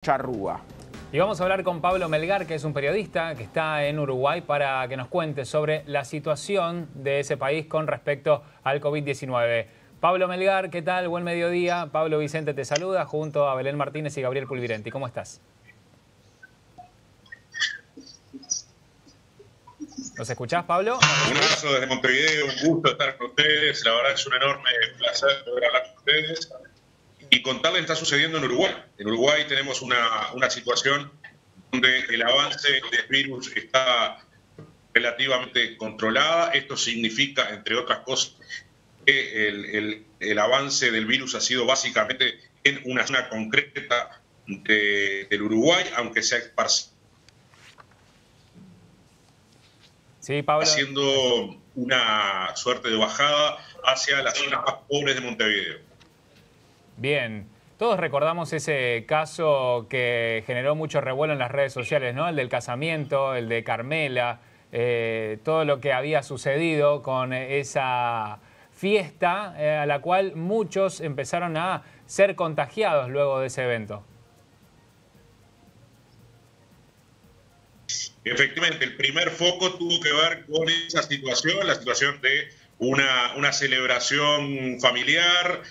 Charrúa. Y vamos a hablar con Pablo Melgar, que es un periodista que está en Uruguay, para que nos cuente sobre la situación de ese país con respecto al COVID-19. Pablo Melgar, ¿qué tal? Buen mediodía. Pablo Vicente te saluda junto a Belén Martínez y Gabriel Pulvirenti. ¿Cómo estás? ¿Nos escuchás, Pablo? Un abrazo desde Montevideo, un gusto estar con ustedes. La verdad es un enorme placer poder hablar con ustedes y contarles lo que está sucediendo en Uruguay. En Uruguay tenemos una situación donde el avance del virus está relativamente controlada. Esto significa, entre otras cosas, que el avance del virus ha sido básicamente en una zona concreta del Uruguay, aunque se ha esparcido. Sí, Pablo. Haciendo una suerte de bajada hacia las zonas más pobres de Montevideo. Bien. Todos recordamos ese caso que generó mucho revuelo en las redes sociales, ¿no? El del casamiento, el de Carmela, todo lo que había sucedido con esa fiesta a la cual muchos empezaron a ser contagiados luego de ese evento. Efectivamente, el primer foco tuvo que ver con esa situación, la situación de una celebración familiar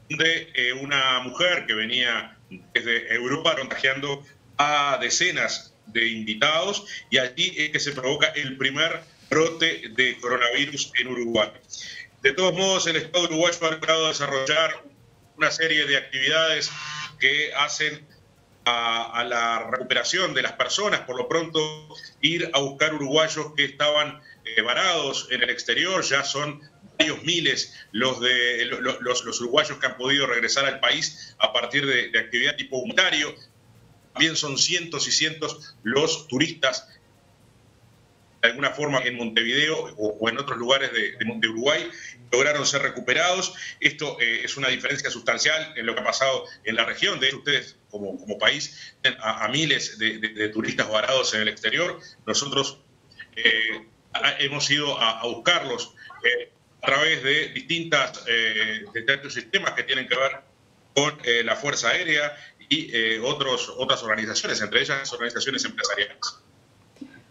de una mujer que venía desde Europa contagiando a decenas de invitados, y allí es que se provoca el primer brote de coronavirus en Uruguay. De todos modos, el Estado uruguayo ha logrado desarrollar una serie de actividades que hacen a la recuperación de las personas. Por lo pronto, ir a buscar uruguayos que estaban varados en el exterior. Ya son varios miles los uruguayos que han podido regresar al país a partir de actividad tipo humanitario. También son cientos y cientos los turistas de alguna forma en Montevideo o en otros lugares de Uruguay lograron ser recuperados. Esto es una diferencia sustancial en lo que ha pasado en la región. De hecho, ustedes como país a miles de turistas varados en el exterior. Nosotros hemos ido a buscarlos a través de distintos sistemas que tienen que ver con la Fuerza Aérea y otras organizaciones, entre ellas organizaciones empresariales.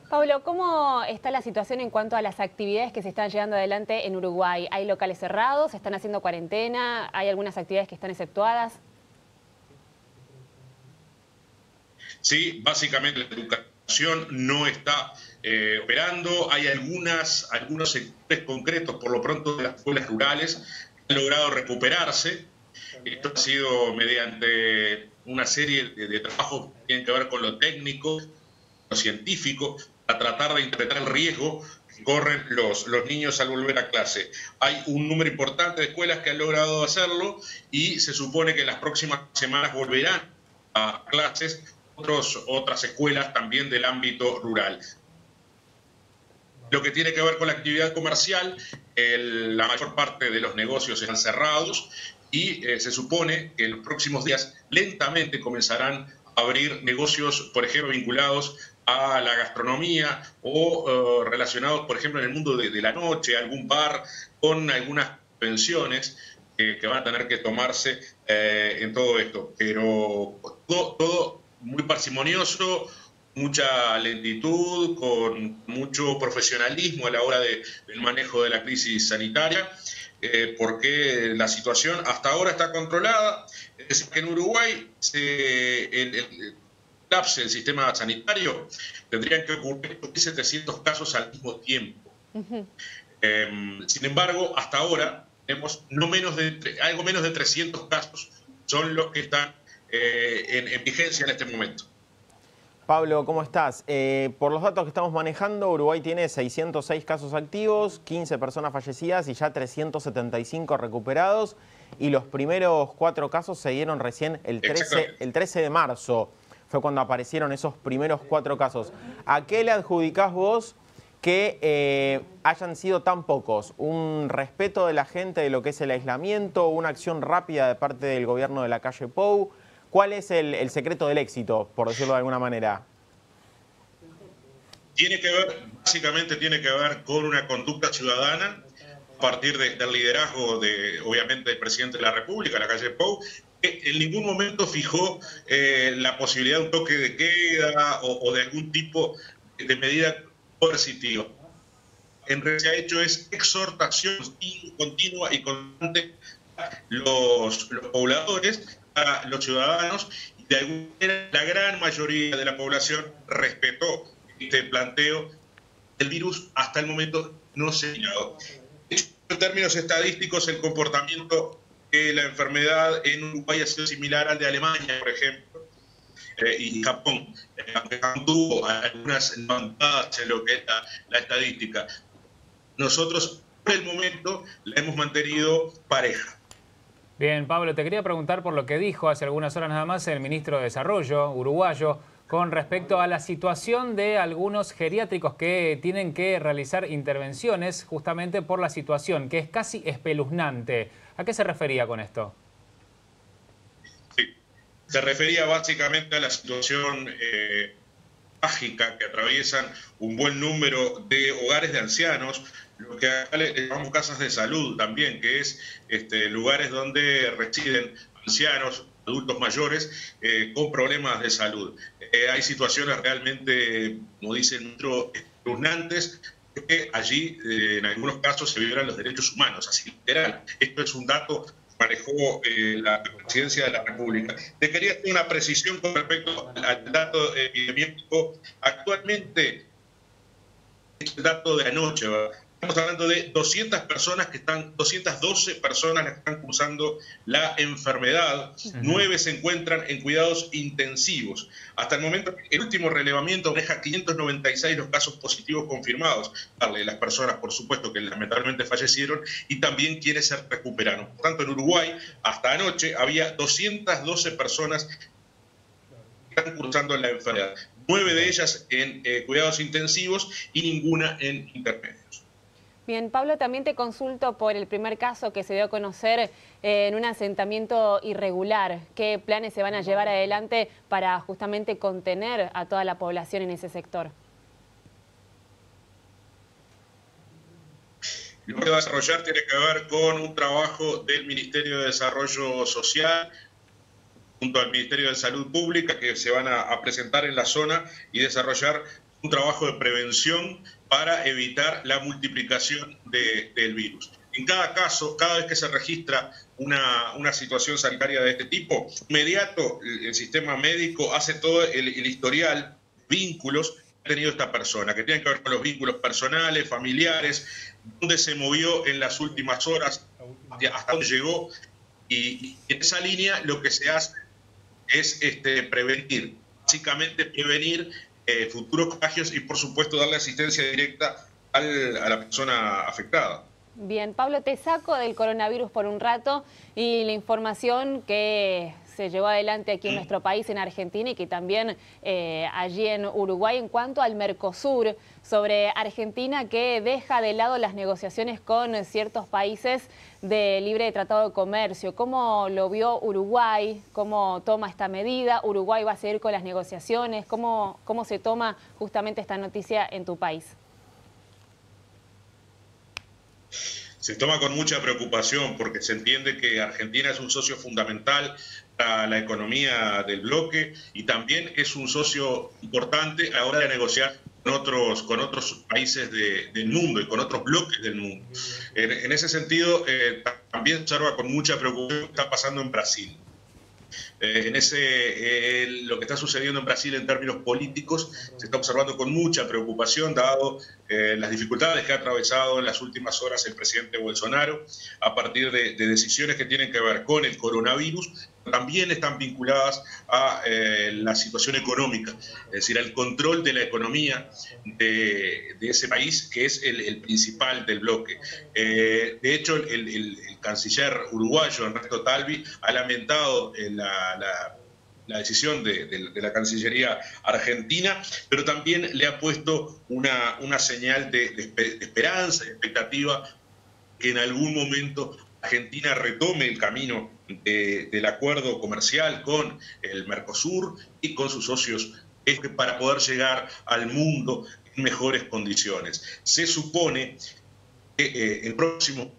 Pablo, ¿cómo está la situación en cuanto a las actividades que se están llevando adelante en Uruguay? ¿Hay locales cerrados? ¿Se están haciendo cuarentena? ¿Hay algunas actividades que están exceptuadas? Sí, básicamente la educación no está operando. Hay algunos sectores concretos, por lo pronto de las escuelas rurales, que han logrado recuperarse. Esto ha sido mediante una serie de trabajos que tienen que ver con lo técnico, lo científico, a tratar de interpretar el riesgo que corren los niños al volver a clase. Hay un número importante de escuelas que han logrado hacerlo y se supone que en las próximas semanas volverán a clases otras escuelas también del ámbito rural. Lo que tiene que ver con la actividad comercial, la mayor parte de los negocios están cerrados y se supone que en los próximos días lentamente comenzarán a abrir negocios, por ejemplo, vinculados a la gastronomía o relacionados, por ejemplo, en el mundo de la noche, algún bar con algunas pensiones que van a tener que tomarse en todo esto. Pero todo muy parsimonioso, mucha lentitud, con mucho profesionalismo a la hora del manejo de la crisis sanitaria, porque la situación hasta ahora está controlada. Es decir, que en Uruguay el colapse del sistema sanitario tendrían que ocurrir 700 casos al mismo tiempo. Sin embargo, hasta ahora tenemos algo menos de 300 casos, son los que están en vigencia en este momento. Pablo, ¿cómo estás? Por los datos que estamos manejando, Uruguay tiene 606 casos activos, 15 personas fallecidas y ya 375 recuperados. Y los primeros 4 casos se dieron recién el 13 de marzo. Fue cuando aparecieron esos primeros 4 casos. ¿A qué le adjudicás vos que hayan sido tan pocos? ¿Un respeto de la gente de lo que es el aislamiento? ¿Una acción rápida de parte del gobierno de la calle Pou? ¿Cuál es el secreto del éxito, por decirlo de alguna manera? Básicamente tiene que ver con una conducta ciudadana a partir del liderazgo obviamente, del presidente de la República, la calle Pou, en ningún momento fijó la posibilidad de un toque de queda o de algún tipo de medida coercitiva. En realidad se ha hecho es exhortación continua y constante a los pobladores, a los ciudadanos, y de alguna manera la gran mayoría de la población respetó este planteo. El virus hasta el momento no se ha eliminado. En términos estadísticos, el comportamiento de la enfermedad en Uruguay ha sido similar al de Alemania, por ejemplo, y Japón. Aunque Japón tuvo algunas levantadas en lo que es la estadística. Nosotros, por el momento, la hemos mantenido pareja. Bien, Pablo, te quería preguntar por lo que dijo hace algunas horas nada más el ministro de Desarrollo uruguayo con respecto a la situación de algunos geriátricos que tienen que realizar intervenciones justamente por la situación, que es casi espeluznante. ¿A qué se refería con esto? Sí, se refería básicamente a la situación trágica que atraviesan un buen número de hogares de ancianos, lo que acá le llamamos casas de salud también, que es lugares donde residen ancianos, adultos mayores con problemas de salud. Hay situaciones realmente, como dice el ministro, espeluznantes, que allí en algunos casos se violan los derechos humanos, así literal. Esto es un dato que manejó la Presidencia de la República. Te quería hacer una precisión con respecto al dato epidemiológico. Actualmente, el dato de anoche, ¿verdad? Estamos hablando de 212 personas que están cursando la enfermedad. 9 se encuentran en cuidados intensivos. Hasta el momento, el último relevamiento deja 596 los casos positivos confirmados. Las personas, por supuesto, que lamentablemente fallecieron y también quienes se recuperaron. Por tanto, en Uruguay, hasta anoche, había 212 personas que están cursando la enfermedad. 9 de ellas en cuidados intensivos y ninguna en intermedios. Bien, Pablo, también te consulto por el primer caso que se dio a conocer en un asentamiento irregular. ¿Qué planes se van a llevar adelante para justamente contener a toda la población en ese sector? Lo que va a desarrollar tiene que ver con un trabajo del Ministerio de Desarrollo Social junto al Ministerio de Salud Pública, que se van a presentar en la zona y desarrollar un trabajo de prevención para evitar la multiplicación del virus. En cada caso, cada vez que se registra una situación sanitaria de este tipo, inmediato el sistema médico hace todo el historial, vínculos que ha tenido esta persona, que tienen que ver con los vínculos personales, familiares, dónde se movió en las últimas horas, hasta dónde llegó, y en esa línea lo que se hace es prevenir, básicamente prevenir futuros contagios y, por supuesto, darle asistencia directa a la persona afectada. Bien, Pablo, te saco del coronavirus por un rato y la información que se llevó adelante aquí en nuestro país, en Argentina, y que también allí en Uruguay, en cuanto al Mercosur, sobre Argentina que deja de lado las negociaciones con ciertos países de libre tratado de comercio. ¿Cómo lo vio Uruguay? ¿Cómo toma esta medida? ¿Uruguay va a seguir con las negociaciones? ¿Cómo se toma justamente esta noticia en tu país? Se toma con mucha preocupación porque se entiende que Argentina es un socio fundamental para la economía del bloque y también es un socio importante a la hora de negociar con otros países del mundo y con otros bloques del mundo. En ese sentido, también se observa con mucha preocupación lo que está pasando en Brasil. Lo que está sucediendo en Brasil en términos políticos se está observando con mucha preocupación, dado las dificultades que ha atravesado en las últimas horas el presidente Bolsonaro a partir de decisiones que tienen que ver con el coronavirus, también están vinculadas a la situación económica, es decir, al control de la economía de ese país, que es el principal del bloque. De hecho, el canciller uruguayo, Ernesto Talvi, ha lamentado la decisión de la Cancillería argentina, pero también le ha puesto una señal de esperanza, de expectativa, que en algún momento Argentina retome el camino del acuerdo comercial con el Mercosur y con sus socios para poder llegar al mundo en mejores condiciones. Se supone que el próximo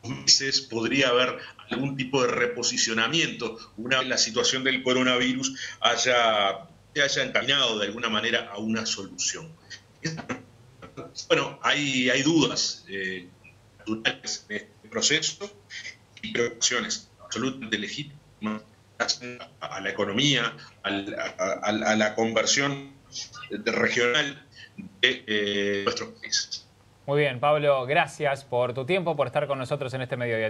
meses podría haber algún tipo de reposicionamiento una vez la situación del coronavirus se haya encaminado de alguna manera a una solución. Bueno, hay dudas naturales en este proceso y preocupaciones absolutamente legítimas a la economía, a la conversión regional de nuestros países. Muy bien, Pablo, gracias por tu tiempo, por estar con nosotros en este mediodía.